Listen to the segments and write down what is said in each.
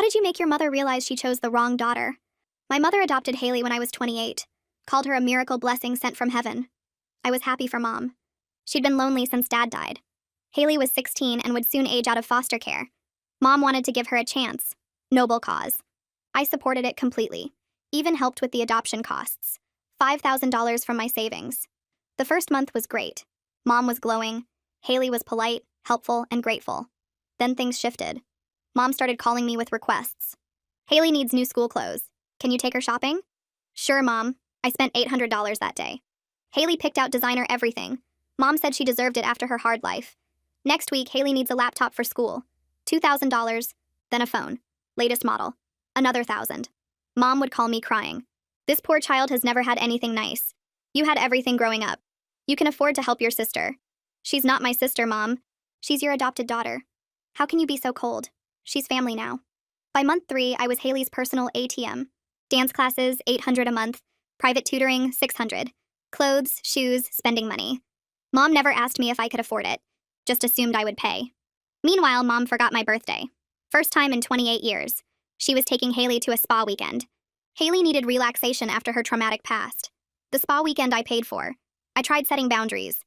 How did you make your mother realize she chose the wrong daughter? My mother adopted Haley when I was 28, called her a miracle blessing sent from heaven. I was happy for Mom. She'd been lonely since Dad died. Haley was 16 and would soon age out of foster care. Mom wanted to give her a chance. Noble cause. I supported it completely. Even helped with the adoption costs. $5,000 from my savings. The first month was great. Mom was glowing. Haley was polite, helpful, and grateful. Then things shifted. Mom started calling me with requests. Haley needs new school clothes. Can you take her shopping? Sure, Mom. I spent $800 that day. Haley picked out designer everything. Mom said she deserved it after her hard life. Next week, Haley needs a laptop for school. $2,000. Then a phone. Latest model. Another $1,000. Mom would call me crying. This poor child has never had anything nice. You had everything growing up. You can afford to help your sister. She's not my sister, Mom. She's your adopted daughter. How can you be so cold? She's family now. By month 3, I was Haley's personal ATM. Dance classes, $800 a month. Private tutoring, $600. Clothes, shoes, spending money. Mom never asked me if I could afford it. Just assumed I would pay. Meanwhile, Mom forgot my birthday. First time in 28 years. She was taking Haley to a spa weekend. Haley needed relaxation after her traumatic past. The spa weekend I paid for. I tried setting boundaries.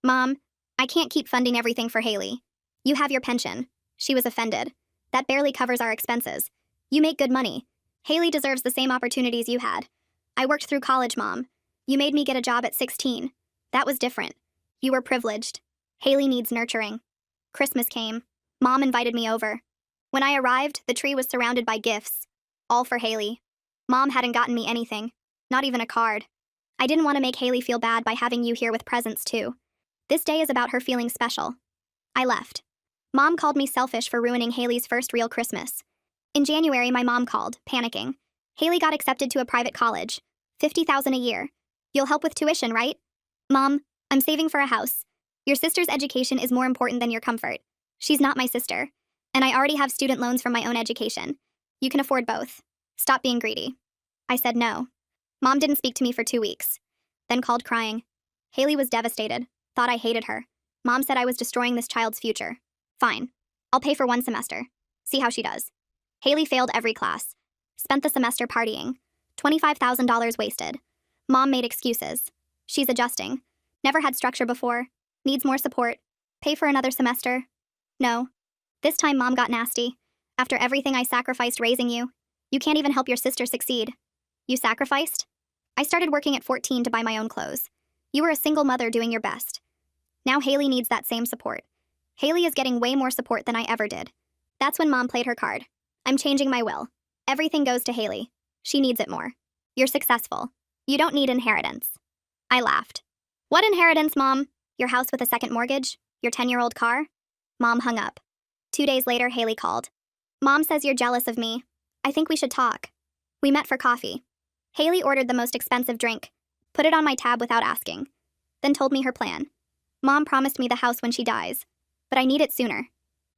Mom, I can't keep funding everything for Haley. You have your pension. She was offended. That barely covers our expenses. You make good money. Haley deserves the same opportunities you had. I worked through college, Mom. You made me get a job at 16. That was different. You were privileged. Haley needs nurturing. Christmas came. Mom invited me over. When I arrived, the tree was surrounded by gifts. All for Haley. Mom hadn't gotten me anything. Not even a card. I didn't want to make Haley feel bad by having you here with presents, too. This day is about her feeling special. I left. Mom called me selfish for ruining Haley's first real Christmas. In January, my mom called, panicking. Haley got accepted to a private college. $50,000 a year. You'll help with tuition, right? Mom, I'm saving for a house. Your sister's education is more important than your comfort. She's not my sister. And I already have student loans from my own education. You can afford both. Stop being greedy. I said no. Mom didn't speak to me for 2 weeks. Then called crying. Haley was devastated. Thought I hated her. Mom said I was destroying this child's future. Fine. I'll pay for 1 semester. See how she does. Haley failed every class. Spent the semester partying. $25,000 wasted. Mom made excuses. She's adjusting. Never had structure before. Needs more support. Pay for another semester. No. This time Mom got nasty. After everything I sacrificed raising you, you can't even help your sister succeed. You sacrificed? I started working at 14 to buy my own clothes. You were a single mother doing your best. Now Haley needs that same support. Haley is getting way more support than I ever did. That's when Mom played her card. I'm changing my will. Everything goes to Haley. She needs it more. You're successful. You don't need inheritance. I laughed. What inheritance, Mom? Your house with a second mortgage? Your 10-year-old car? Mom hung up. 2 days later, Haley called. Mom says you're jealous of me. I think we should talk. We met for coffee. Haley ordered the most expensive drink, put it on my tab without asking, then told me her plan. Mom promised me the house when she dies, but I need it sooner.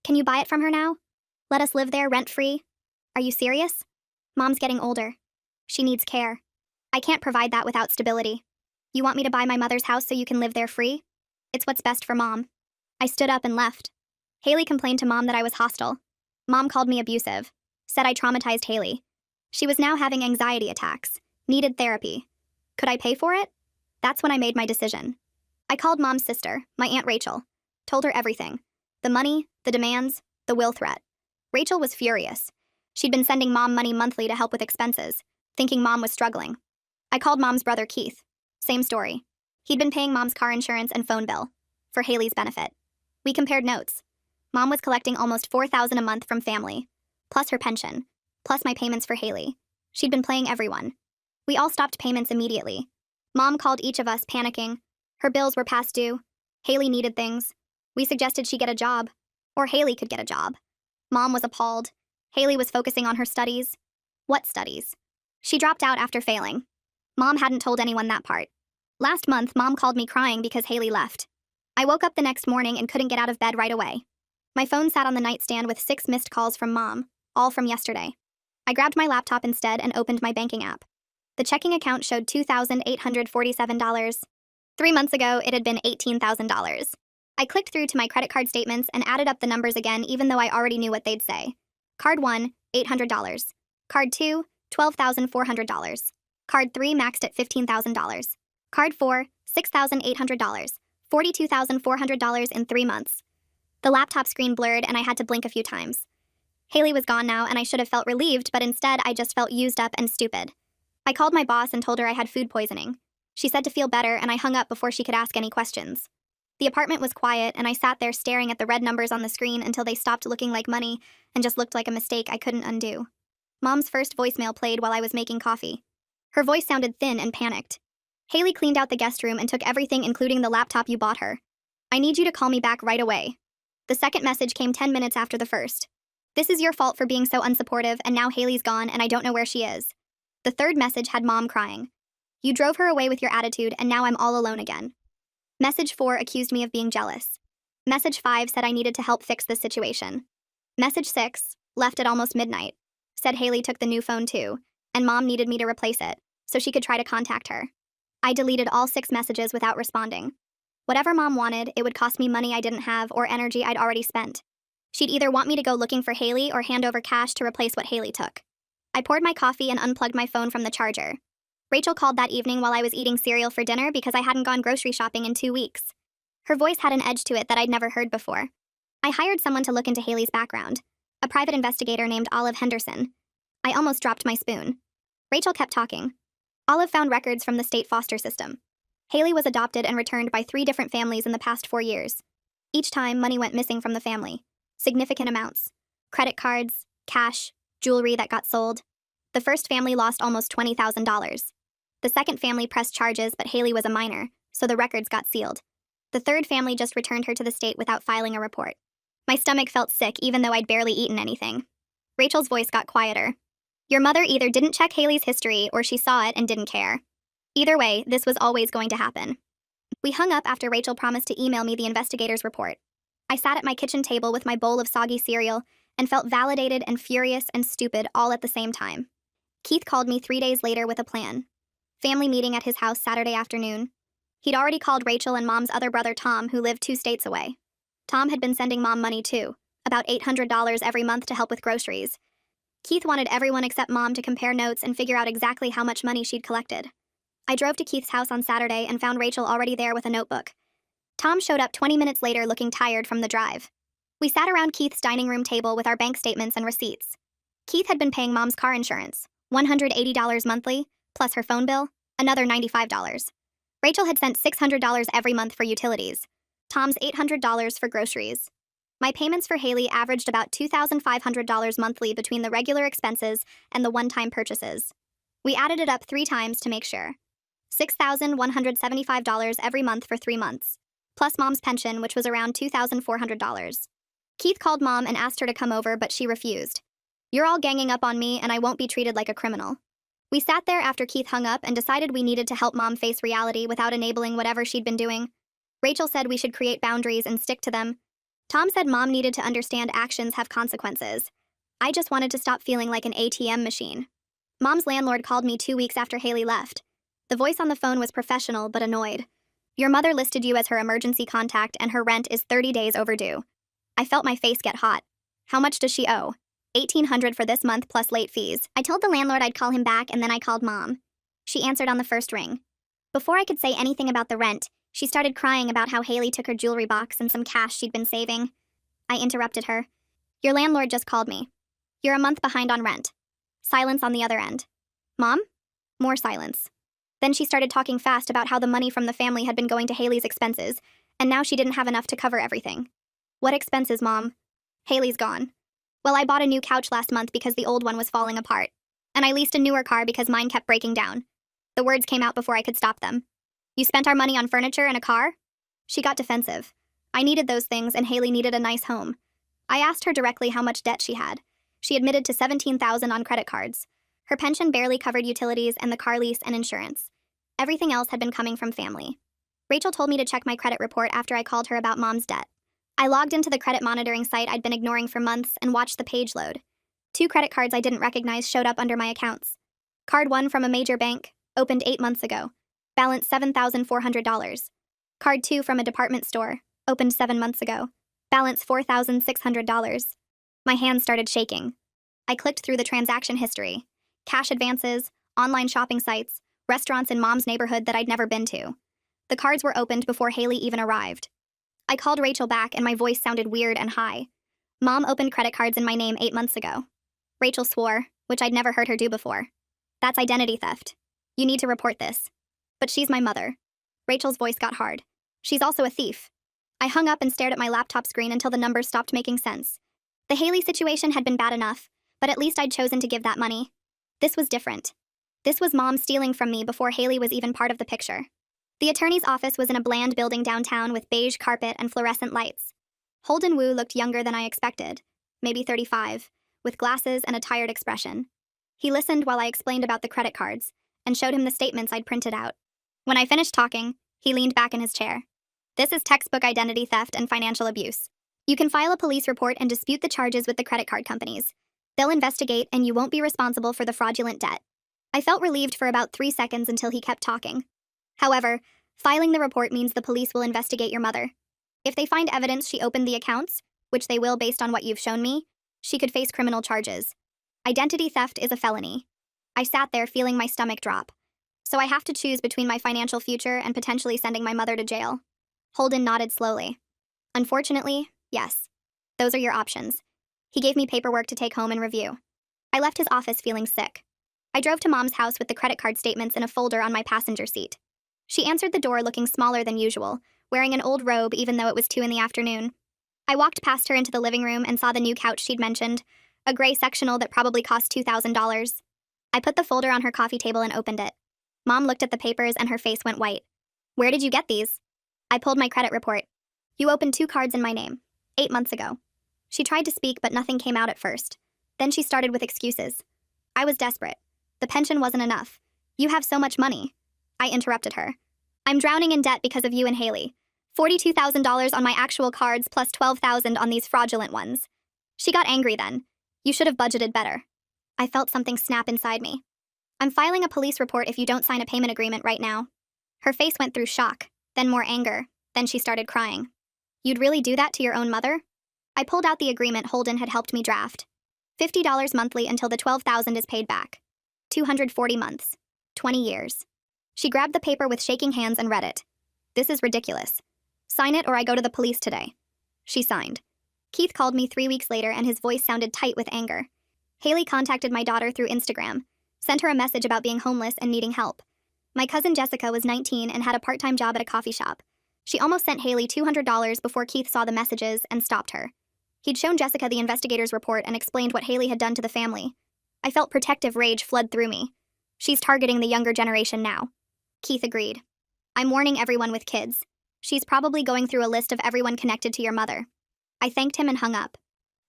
Can you buy it from her now? Let us live there rent-free? Are you serious? Mom's getting older. She needs care. I can't provide that without stability. You want me to buy my mother's house so you can live there free? It's what's best for Mom. I stood up and left. Haley complained to Mom that I was hostile. Mom called me abusive. Said I traumatized Haley. She was now having anxiety attacks. Needed therapy. Could I pay for it? That's when I made my decision. I called Mom's sister, my Aunt Rachel. Told her everything. The money, the demands, the will threat. Rachel was furious. She'd been sending Mom money monthly to help with expenses, thinking Mom was struggling. I called Mom's brother Keith. Same story. He'd been paying Mom's car insurance and phone bill. For Haley's benefit. We compared notes. Mom was collecting almost $4,000 a month from family, plus her pension, plus my payments for Haley. She'd been playing everyone. We all stopped payments immediately. Mom called each of us, panicking. Her bills were past due. Haley needed things. We suggested she get a job. Or Haley could get a job. Mom was appalled. Haley was focusing on her studies. What studies? She dropped out after failing. Mom hadn't told anyone that part. Last month, Mom called me crying because Haley left. I woke up the next morning and couldn't get out of bed right away. My phone sat on the nightstand with 6 missed calls from Mom, all from yesterday. I grabbed my laptop instead and opened my banking app. The checking account showed $2,847. 3 months ago, it had been $18,000. I clicked through to my credit card statements and added up the numbers again even though I already knew what they'd say. Card 1, $800. Card 2, $12,400. Card 3 maxed at $15,000. Card 4, $6,800. $42,400 in 3 months. The laptop screen blurred and I had to blink a few times. Haley was gone now and I should have felt relieved, but instead I just felt used up and stupid. I called my boss and told her I had food poisoning. She said to feel better and I hung up before she could ask any questions. The apartment was quiet and I sat there staring at the red numbers on the screen until they stopped looking like money and just looked like a mistake I couldn't undo. Mom's first voicemail played while I was making coffee. Her voice sounded thin and panicked. Haley cleaned out the guest room and took everything including the laptop you bought her. I need you to call me back right away. The second message came 10 minutes after the first. This is your fault for being so unsupportive and now Haley's gone and I don't know where she is. The third message had Mom crying. You drove her away with your attitude and now I'm all alone again. Message 4 accused me of being jealous. Message 5 said I needed to help fix this situation. Message 6, left at almost midnight, said Haley took the new phone too, and Mom needed me to replace it, so she could try to contact her. I deleted all 6 messages without responding. Whatever Mom wanted, it would cost me money I didn't have or energy I'd already spent. She'd either want me to go looking for Haley or hand over cash to replace what Haley took. I poured my coffee and unplugged my phone from the charger. Rachel called that evening while I was eating cereal for dinner because I hadn't gone grocery shopping in 2 weeks. Her voice had an edge to it that I'd never heard before. I hired someone to look into Haley's background, a private investigator named Olive Henderson. I almost dropped my spoon. Rachel kept talking. Olive found records from the state foster system. Haley was adopted and returned by 3 different families in the past 4 years. Each time, money went missing from the family. Significant amounts. Credit cards, cash, jewelry that got sold. The first family lost almost $20,000. The second family pressed charges, but Haley was a minor, so the records got sealed. The third family just returned her to the state without filing a report. My stomach felt sick even though I'd barely eaten anything. Rachel's voice got quieter. Your mother either didn't check Haley's history or she saw it and didn't care. Either way, this was always going to happen. We hung up after Rachel promised to email me the investigator's report. I sat at my kitchen table with my bowl of soggy cereal and felt validated and furious and stupid all at the same time. Keith called me 3 days later with a plan. Family meeting at his house Saturday afternoon. He'd already called Rachel and Mom's other brother Tom, who lived 2 states away. Tom had been sending Mom money too, about $800 every month to help with groceries. Keith wanted everyone except Mom to compare notes and figure out exactly how much money she'd collected. I drove to Keith's house on Saturday and found Rachel already there with a notebook. Tom showed up 20 minutes later looking tired from the drive. We sat around Keith's dining room table with our bank statements and receipts. Keith had been paying Mom's car insurance, $180 monthly, plus her phone bill, another $95. Rachel had sent $600 every month for utilities, Tom's $800 for groceries. My payments for Haley averaged about $2,500 monthly between the regular expenses and the one-time purchases. We added it up 3 times to make sure. $6,175 every month for 3 months, plus Mom's pension, which was around $2,400. Keith called Mom and asked her to come over, but she refused. You're all ganging up on me and I won't be treated like a criminal. We sat there after Keith hung up and decided we needed to help Mom face reality without enabling whatever she'd been doing. Rachel said we should create boundaries and stick to them. Tom said Mom needed to understand actions have consequences. I just wanted to stop feeling like an ATM machine. Mom's landlord called me 2 weeks after Haley left. The voice on the phone was professional but annoyed. Your mother listed you as her emergency contact and her rent is 30 days overdue. I felt my face get hot. How much does she owe? $1,800 for this month plus late fees. I told the landlord I'd call him back and then I called Mom. She answered on the first ring. Before I could say anything about the rent, she started crying about how Haley took her jewelry box and some cash she'd been saving. I interrupted her. Your landlord just called me. You're a month behind on rent. Silence on the other end. Mom? More silence. Then she started talking fast about how the money from the family had been going to Haley's expenses, and now she didn't have enough to cover everything. What expenses, Mom? Haley's gone. Well, I bought a new couch last month because the old one was falling apart. And I leased a newer car because mine kept breaking down. The words came out before I could stop them. You spent our money on furniture and a car? She got defensive. I needed those things and Haley needed a nice home. I asked her directly how much debt she had. She admitted to $17,000 on credit cards. Her pension barely covered utilities and the car lease and insurance. Everything else had been coming from family. Rachel told me to check my credit report after I called her about Mom's debt. I logged into the credit monitoring site I'd been ignoring for months and watched the page load. 2 credit cards I didn't recognize showed up under my accounts. Card 1 from a major bank, opened 8 months ago. Balance $7,400. Card 2 from a department store, opened 7 months ago. Balance $4,600. My hands started shaking. I clicked through the transaction history: cash advances, online shopping sites, restaurants in Mom's neighborhood that I'd never been to. The cards were opened before Haley even arrived. I called Rachel back and my voice sounded weird and high. Mom opened credit cards in my name 8 months ago. Rachel swore, which I'd never heard her do before. That's identity theft. You need to report this. But she's my mother. Rachel's voice got hard. She's also a thief. I hung up and stared at my laptop screen until the numbers stopped making sense. The Haley situation had been bad enough, but at least I'd chosen to give that money. This was different. This was Mom stealing from me before Haley was even part of the picture. The attorney's office was in a bland building downtown with beige carpet and fluorescent lights. Holden Wu looked younger than I expected, maybe 35, with glasses and a tired expression. He listened while I explained about the credit cards and showed him the statements I'd printed out. When I finished talking, he leaned back in his chair. This is textbook identity theft and financial abuse. You can file a police report and dispute the charges with the credit card companies. They'll investigate and you won't be responsible for the fraudulent debt. I felt relieved for about 3 seconds until he kept talking. However, filing the report means the police will investigate your mother. If they find evidence she opened the accounts, which they will based on what you've shown me, she could face criminal charges. Identity theft is a felony. I sat there feeling my stomach drop. So I have to choose between my financial future and potentially sending my mother to jail. Holden nodded slowly. Unfortunately, yes. Those are your options. He gave me paperwork to take home and review. I left his office feeling sick. I drove to Mom's house with the credit card statements in a folder on my passenger seat. She answered the door looking smaller than usual, wearing an old robe even though it was 2 in the afternoon. I walked past her into the living room and saw the new couch she'd mentioned, a gray sectional that probably cost $2,000. I put the folder on her coffee table and opened it. Mom looked at the papers and her face went white. Where did you get these? I pulled my credit report. You opened 2 cards in my name, 8 months ago. She tried to speak, but nothing came out at first. Then she started with excuses. I was desperate. The pension wasn't enough. You have so much money. I interrupted her. I'm drowning in debt because of you and Haley. $42,000 on my actual cards plus $12,000 on these fraudulent ones. She got angry then. You should have budgeted better. I felt something snap inside me. I'm filing a police report if you don't sign a payment agreement right now. Her face went through shock, then more anger, then she started crying. You'd really do that to your own mother? I pulled out the agreement Holden had helped me draft. $50 monthly until the $12,000 is paid back. 240 months. 20 years. She grabbed the paper with shaking hands and read it. This is ridiculous. Sign it or I go to the police today. She signed. Keith called me 3 weeks later and his voice sounded tight with anger. Haley contacted my daughter through Instagram, sent her a message about being homeless and needing help. My cousin Jessica was 19 and had a part-time job at a coffee shop. She almost sent Haley $200 before Keith saw the messages and stopped her. He'd shown Jessica the investigator's report and explained what Haley had done to the family. I felt protective rage flood through me. She's targeting the younger generation now. Keith agreed. I'm warning everyone with kids. She's probably going through a list of everyone connected to your mother. I thanked him and hung up.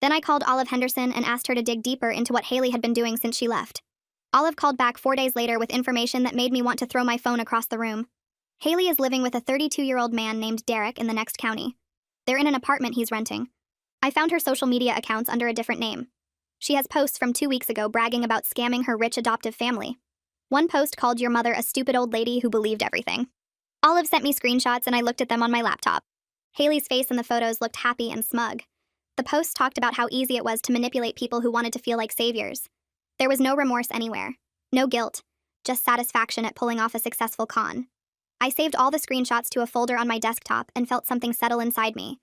Then I called Olive Henderson and asked her to dig deeper into what Haley had been doing since she left. Olive called back 4 days later with information that made me want to throw my phone across the room. Haley is living with a 32-year-old man named Derek in the next county. They're in an apartment he's renting. I found her social media accounts under a different name. She has posts from 2 weeks ago bragging about scamming her rich adoptive family. One post called your mother a stupid old lady who believed everything. Olive sent me screenshots and I looked at them on my laptop. Haley's face in the photos looked happy and smug. The posts talked about how easy it was to manipulate people who wanted to feel like saviors. There was no remorse anywhere. No guilt. Just satisfaction at pulling off a successful con. I saved all the screenshots to a folder on my desktop and felt something settle inside me.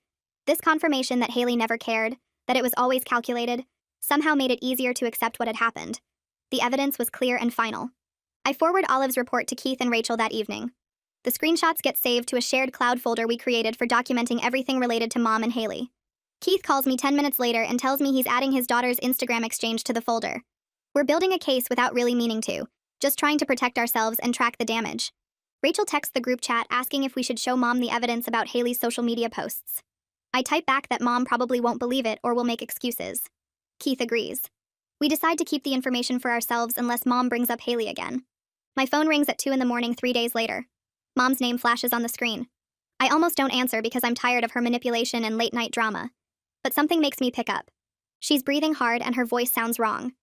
This confirmation that Haley never cared, that it was always calculated, somehow made it easier to accept what had happened. The evidence was clear and final. I forwarded Olive's report to Keith and Rachel that evening. The screenshots get saved to a shared cloud folder we created for documenting everything related to Mom and Haley. Keith calls me 10 minutes later and tells me he's adding his daughter's Instagram exchange to the folder. We're building a case without really meaning to, just trying to protect ourselves and track the damage. Rachel texts the group chat asking if we should show Mom the evidence about Haley's social media posts. I type back that Mom probably won't believe it or will make excuses. Keith agrees. We decide to keep the information for ourselves unless Mom brings up Haley again. My phone rings at 2 in the morning 3 days later. Mom's name flashes on the screen. I almost don't answer because I'm tired of her manipulation and late-night drama. But something makes me pick up. She's breathing hard and her voice sounds wrong.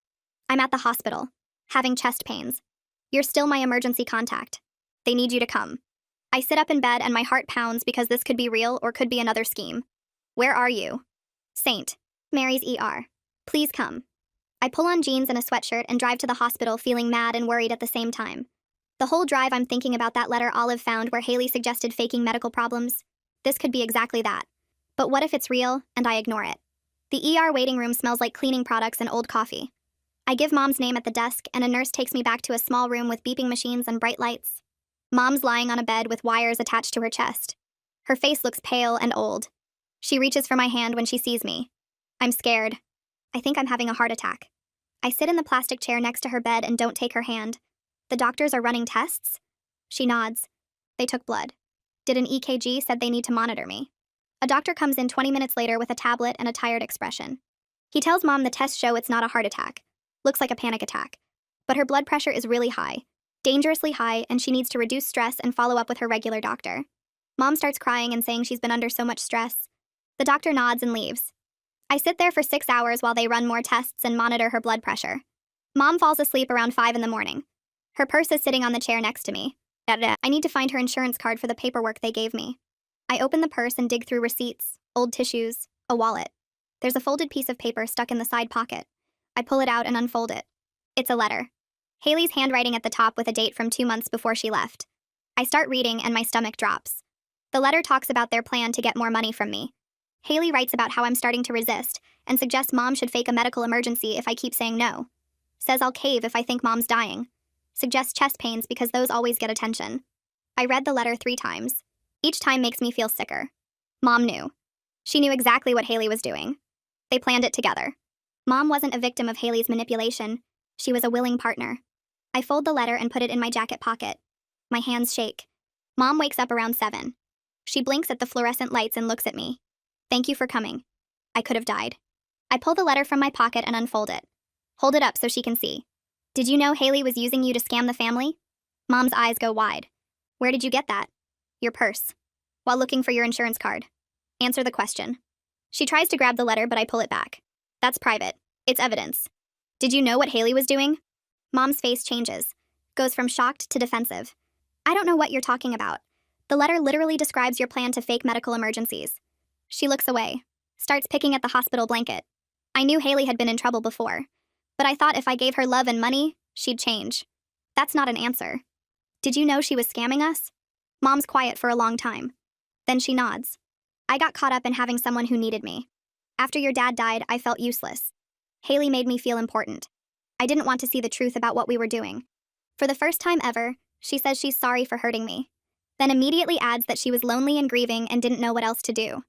I'm at the hospital, having chest pains. You're still my emergency contact. They need you to come. I sit up in bed and my heart pounds because this could be real or could be another scheme. Where are you? St. Mary's ER. Please come. I pull on jeans and a sweatshirt and drive to the hospital feeling mad and worried at the same time. The whole drive I'm thinking about that letter Olive found where Haley suggested faking medical problems. This could be exactly that. But what if it's real and I ignore it? The ER waiting room smells like cleaning products and old coffee. I give Mom's name at the desk and a nurse takes me back to a small room with beeping machines and bright lights. Mom's lying on a bed with wires attached to her chest. Her face looks pale and old. She reaches for my hand when she sees me. I'm scared. I think I'm having a heart attack. I sit in the plastic chair next to her bed and don't take her hand. The doctors are running tests? She nods. They took blood. Did an EKG, said they need to monitor me. A doctor comes in 20 minutes later with a tablet and a tired expression. He tells Mom the tests show it's not a heart attack. Looks like a panic attack. But her blood pressure is really high, dangerously high, and she needs to reduce stress and follow up with her regular doctor. Mom starts crying and saying she's been under so much stress. The doctor nods and leaves. I sit there for 6 hours while they run more tests and monitor her blood pressure. Mom falls asleep around 5 in the morning. Her purse is sitting on the chair next to me. I need to find her insurance card for the paperwork they gave me. I open the purse and dig through receipts, old tissues, a wallet. There's a folded piece of paper stuck in the side pocket. I pull it out and unfold it. It's a letter. Haley's handwriting at the top with a date from 2 months before she left. I start reading and my stomach drops. The letter talks about their plan to get more money from me. Haley writes about how I'm starting to resist and suggests Mom should fake a medical emergency if I keep saying no. Says I'll cave if I think Mom's dying. Suggests chest pains because those always get attention. I read the letter 3 times. Each time makes me feel sicker. Mom knew. She knew exactly what Haley was doing. They planned it together. Mom wasn't a victim of Haley's manipulation. She was a willing partner. I fold the letter and put it in my jacket pocket. My hands shake. Mom wakes up around 7. She blinks at the fluorescent lights and looks at me. Thank you for coming. I could have died. I pull the letter from my pocket and unfold it. Hold it up so she can see. Did you know Haley was using you to scam the family? Mom's eyes go wide. Where did you get that? Your purse. While looking for your insurance card. Answer the question. She tries to grab the letter, but I pull it back. That's private. It's evidence. Did you know what Haley was doing? Mom's face changes. Goes from shocked to defensive. I don't know what you're talking about. The letter literally describes your plan to fake medical emergencies. She looks away. Starts picking at the hospital blanket. I knew Haley had been in trouble before. But I thought if I gave her love and money, she'd change. That's not an answer. Did you know she was scamming us? Mom's quiet for a long time. Then she nods. I got caught up in having someone who needed me. After your dad died, I felt useless. Haley made me feel important. I didn't want to see the truth about what we were doing. For the first time ever, she says she's sorry for hurting me. Then immediately adds that she was lonely and grieving and didn't know what else to do.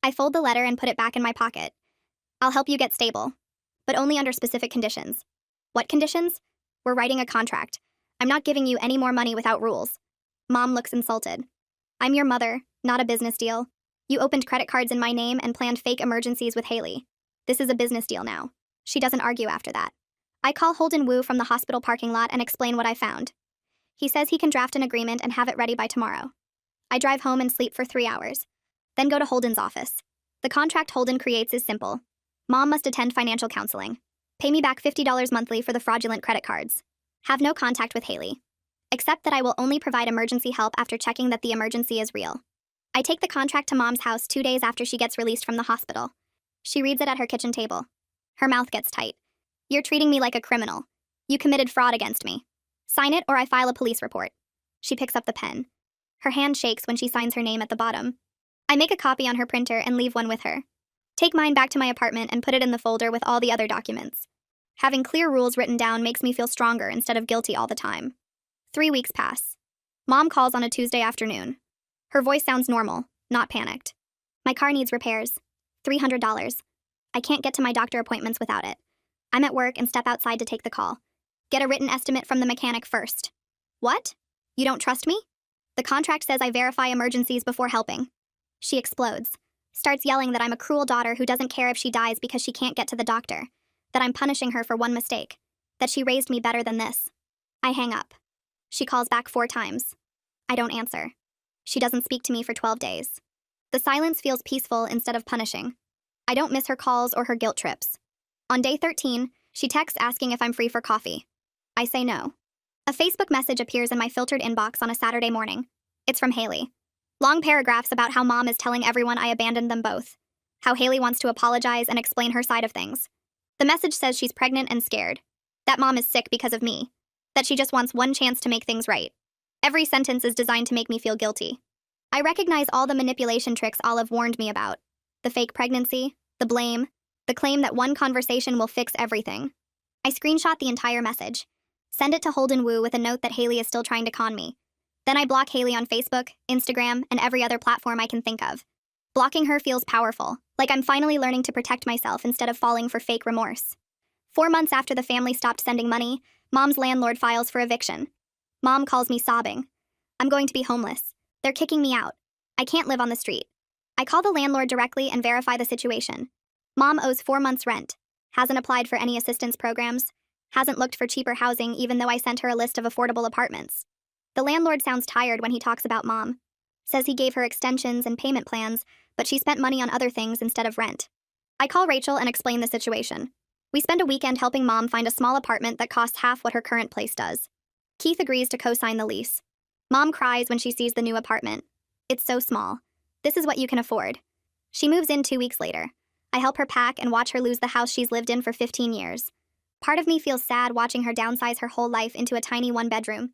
I fold the letter and put it back in my pocket. I'll help you get stable. But only under specific conditions. What conditions? We're writing a contract. I'm not giving you any more money without rules. Mom looks insulted. I'm your mother, not a business deal. You opened credit cards in my name and planned fake emergencies with Haley. This is a business deal now. She doesn't argue after that. I call Holden Wu from the hospital parking lot and explain what I found. He says he can draft an agreement and have it ready by tomorrow. I drive home and sleep for 3 hours. Then go to Holden's office. The contract Holden creates is simple. Mom must attend financial counseling. Pay me back $50 monthly for the fraudulent credit cards. Have no contact with Haley. Except that I will only provide emergency help after checking that the emergency is real. I take the contract to Mom's house 2 days after she gets released from the hospital. She reads it at her kitchen table. Her mouth gets tight. You're treating me like a criminal. You committed fraud against me. Sign it or I file a police report. She picks up the pen. Her hand shakes when she signs her name at the bottom. I make a copy on her printer and leave one with her. Take mine back to my apartment and put it in the folder with all the other documents. Having clear rules written down makes me feel stronger instead of guilty all the time. 3 weeks pass. Mom calls on a Tuesday afternoon. Her voice sounds normal, not panicked. My car needs repairs. $300. I can't get to my doctor appointments without it. I'm at work and step outside to take the call. Get a written estimate from the mechanic first. What? You don't trust me? The contract says I verify emergencies before helping. She explodes. Starts yelling that I'm a cruel daughter who doesn't care if she dies because she can't get to the doctor. That I'm punishing her for one mistake. That she raised me better than this. I hang up. She calls back 4 times. I don't answer. She doesn't speak to me for 12 days. The silence feels peaceful instead of punishing. I don't miss her calls or her guilt trips. On day 13, she texts asking if I'm free for coffee. I say no. A Facebook message appears in my filtered inbox on a Saturday morning. It's from Haley. Long paragraphs about how Mom is telling everyone I abandoned them both. How Haley wants to apologize and explain her side of things. The message says she's pregnant and scared, that mom is sick because of me, that she just wants one chance to make things right. Every sentence is designed to make me feel guilty. I recognize all the manipulation tricks Olive warned me about: the fake pregnancy, the blame, the claim that one conversation will fix everything. I screenshot the entire message, send it to Holden Wu with a note that Haley is still trying to con me. Then I block Haley on Facebook, Instagram, and every other platform I can think of. Blocking her feels powerful, like I'm finally learning to protect myself instead of falling for fake remorse. 4 months after the family stopped sending money, Mom's landlord files for eviction. Mom calls me sobbing. I'm going to be homeless. They're kicking me out. I can't live on the street. I call the landlord directly and verify the situation. Mom owes 4 months' rent, hasn't applied for any assistance programs, hasn't looked for cheaper housing even though I sent her a list of affordable apartments. The landlord sounds tired when he talks about Mom. Says he gave her extensions and payment plans, but she spent money on other things instead of rent. I call Rachel and explain the situation. We spend a weekend helping Mom find a small apartment that costs half what her current place does. Keith agrees to co-sign the lease. Mom cries when she sees the new apartment. It's so small. This is what you can afford. She moves in 2 weeks later. I help her pack and watch her lose the house she's lived in for 15 years. Part of me feels sad watching her downsize her whole life into a tiny one-bedroom.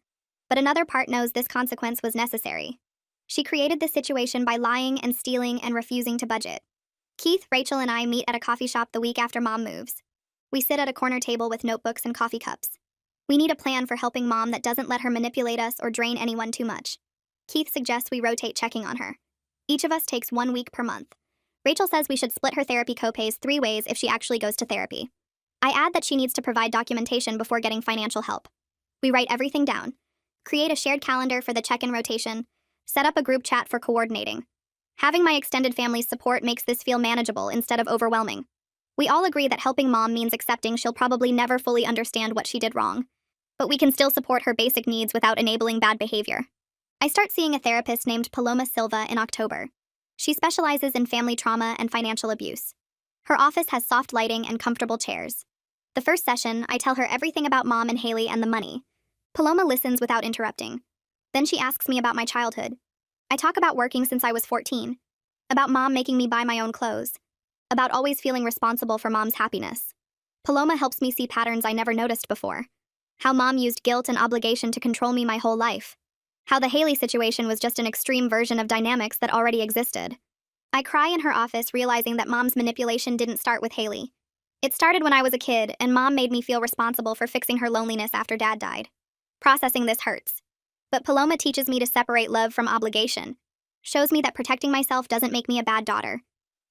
But another part knows this consequence was necessary. She created this situation by lying and stealing and refusing to budget. Keith, Rachel, and I meet at a coffee shop the week after Mom moves. We sit at a corner table with notebooks and coffee cups. We need a plan for helping Mom that doesn't let her manipulate us or drain anyone too much. Keith suggests we rotate checking on her. Each of us takes 1 week per month. Rachel says we should split her therapy copays 3 ways if she actually goes to therapy. I add that she needs to provide documentation before getting financial help. We write everything down. Create a shared calendar for the check-in rotation. Set up a group chat for coordinating. Having my extended family's support makes this feel manageable instead of overwhelming. We all agree that helping Mom means accepting she'll probably never fully understand what she did wrong, but we can still support her basic needs without enabling bad behavior. I start seeing a therapist named Paloma Silva in October. She specializes in family trauma and financial abuse. Her office has soft lighting and comfortable chairs. The first session, I tell her everything about Mom and Haley and the money. Paloma listens without interrupting. Then she asks me about my childhood. I talk about working since I was 14, about Mom making me buy my own clothes, about always feeling responsible for Mom's happiness. Paloma helps me see patterns I never noticed before. How Mom used guilt and obligation to control me my whole life. How the Haley situation was just an extreme version of dynamics that already existed. I cry in her office realizing that Mom's manipulation didn't start with Haley. It started when I was a kid, and Mom made me feel responsible for fixing her loneliness after Dad died. Processing this hurts. But Paloma teaches me to separate love from obligation. Shows me that protecting myself doesn't make me a bad daughter.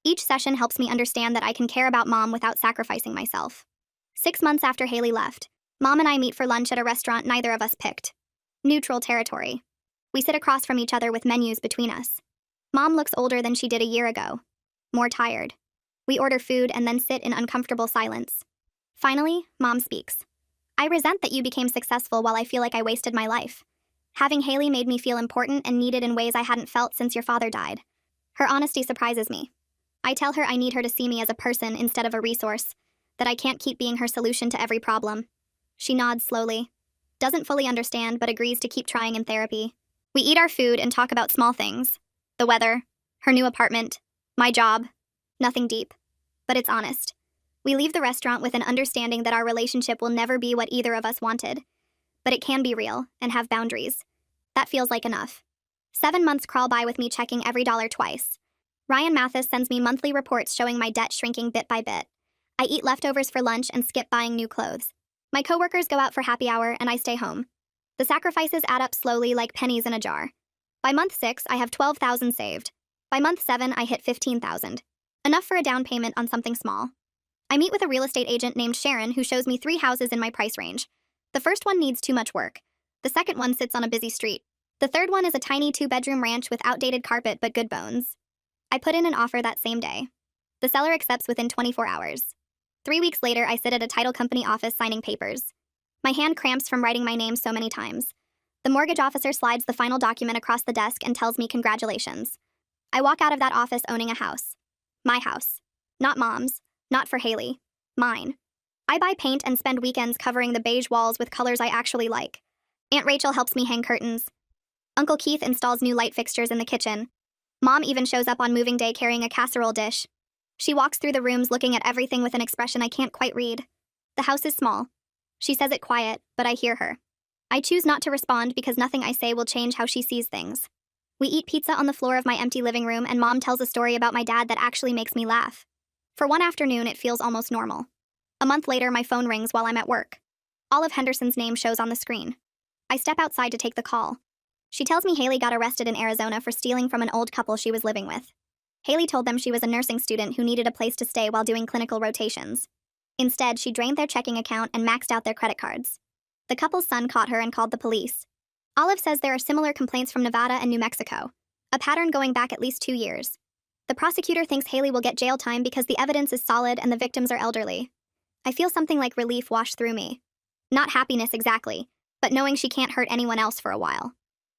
Each session helps me understand that I can care about Mom without sacrificing myself. 6 months after Haley left, Mom and I meet for lunch at a restaurant neither of us picked. Neutral territory. We sit across from each other with menus between us. Mom looks older than she did a year ago. More tired. We order food and then sit in uncomfortable silence. Finally, Mom speaks. I resent that you became successful while I feel like I wasted my life. Having Haley made me feel important and needed in ways I hadn't felt since your father died. Her honesty surprises me. I tell her I need her to see me as a person instead of a resource, that I can't keep being her solution to every problem. She nods slowly. Doesn't fully understand, but agrees to keep trying in therapy. We eat our food and talk about small things. The weather, her new apartment, my job. Nothing deep. But it's honest. We leave the restaurant with an understanding that our relationship will never be what either of us wanted. But it can be real and have boundaries. That feels like enough. 7 months crawl by with me checking every dollar twice. Ryan Mathis sends me monthly reports showing my debt shrinking bit by bit. I eat leftovers for lunch and skip buying new clothes. My coworkers go out for happy hour and I stay home. The sacrifices add up slowly like pennies in a jar. By month 6, I have 12,000 saved. By month 7, I hit 15,000. Enough for a down payment on something small. I meet with a real estate agent named Sharon who shows me 3 houses in my price range. The first one needs too much work. The second one sits on a busy street. The third one is a tiny 2-bedroom ranch with outdated carpet but good bones. I put in an offer that same day. The seller accepts within 24 hours. 3 weeks later, I sit at a title company office signing papers. My hand cramps from writing my name so many times. The mortgage officer slides the final document across the desk and tells me congratulations. I walk out of that office owning a house. My house. Not Mom's. Not for Haley. Mine. I buy paint and spend weekends covering the beige walls with colors I actually like. Aunt Rachel helps me hang curtains. Uncle Keith installs new light fixtures in the kitchen. Mom even shows up on moving day carrying a casserole dish. She walks through the rooms looking at everything with an expression I can't quite read. The house is small. She says it quiet, but I hear her. I choose not to respond because nothing I say will change how she sees things. We eat pizza on the floor of my empty living room, and Mom tells a story about my dad that actually makes me laugh. For one afternoon, it feels almost normal. A month later, my phone rings while I'm at work. Olive Henderson's name shows on the screen. I step outside to take the call. She tells me Haley got arrested in Arizona for stealing from an old couple she was living with. Haley told them she was a nursing student who needed a place to stay while doing clinical rotations. Instead, she drained their checking account and maxed out their credit cards. The couple's son caught her and called the police. Olive says there are similar complaints from Nevada and New Mexico, a pattern going back at least 2 years. The prosecutor thinks Haley will get jail time because the evidence is solid and the victims are elderly. I feel something like relief wash through me. Not happiness exactly, but knowing she can't hurt anyone else for a while.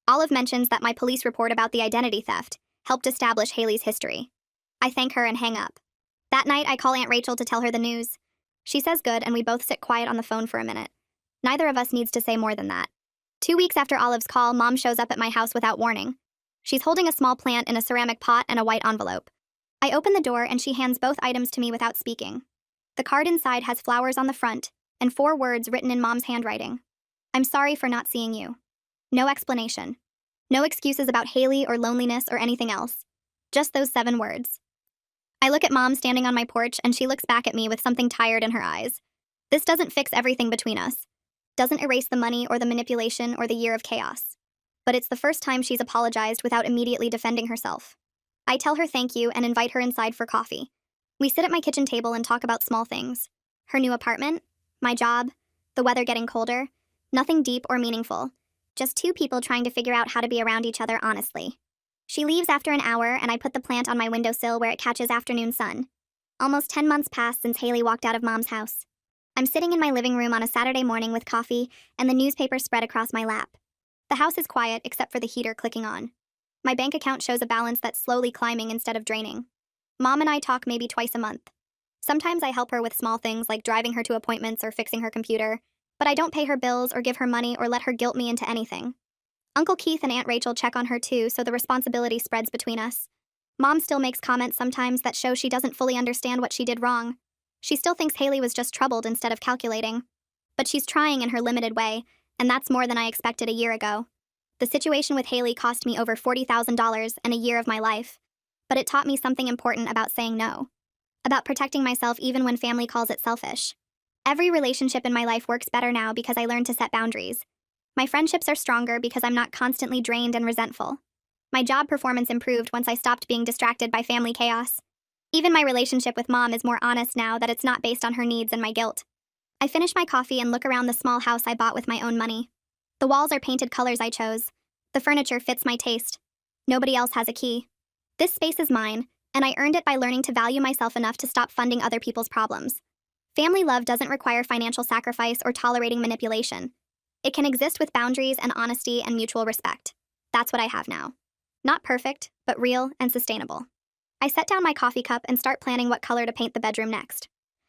Olive mentions that my police report about the identity theft helped establish Haley's history. I thank her and hang up. That night, I call Aunt Rachel to tell her the news. She says good, and we both sit quiet on the phone for a minute. Neither of us needs to say more than that. 2 weeks after Olive's call, Mom shows up at my house without warning. She's holding a small plant in a ceramic pot and a white envelope. I open the door and she hands both items to me without speaking. The card inside has flowers on the front and 4 words written in Mom's handwriting. I'm sorry for not seeing you. No explanation. No excuses about Haley or loneliness or anything else. Just those 7 words. I look at Mom standing on my porch and she looks back at me with something tired in her eyes. This doesn't fix everything between us. Doesn't erase the money or the manipulation or the year of chaos. But it's the first time she's apologized without immediately defending herself. I tell her thank you and invite her inside for coffee. We sit at my kitchen table and talk about small things. Her new apartment, my job, the weather getting colder. Nothing deep or meaningful. Just 2 people trying to figure out how to be around each other honestly. She leaves after an hour and I put the plant on my windowsill where it catches afternoon sun. Almost 10 months pass since Haley walked out of Mom's house. I'm sitting in my living room on a Saturday morning with coffee and the newspaper spread across my lap. The house is quiet except for the heater clicking on. My bank account shows a balance that's slowly climbing instead of draining. Mom and I talk maybe twice a month. Sometimes I help her with small things like driving her to appointments or fixing her computer, but I don't pay her bills or give her money or let her guilt me into anything. Uncle Keith and Aunt Rachel check on her too, so the responsibility spreads between us. Mom still makes comments sometimes that show she doesn't fully understand what she did wrong. She still thinks Haley was just troubled instead of calculating. But she's trying in her limited way, and that's more than I expected a year ago. The situation with Haley cost me over $40,000 and a year of my life. But it taught me something important about saying no. About protecting myself even when family calls it selfish. Every relationship in my life works better now because I learned to set boundaries. My friendships are stronger because I'm not constantly drained and resentful. My job performance improved once I stopped being distracted by family chaos. Even my relationship with Mom is more honest now that it's not based on her needs and my guilt. I finish my coffee and look around the small house I bought with my own money. The walls are painted colors I chose. The furniture fits my taste. Nobody else has a key. This space is mine, and I earned it by learning to value myself enough to stop funding other people's problems. Family love doesn't require financial sacrifice or tolerating manipulation. It can exist with boundaries and honesty and mutual respect. That's what I have now. Not perfect, but real and sustainable. I set down my coffee cup and start planning what color to paint the bedroom next.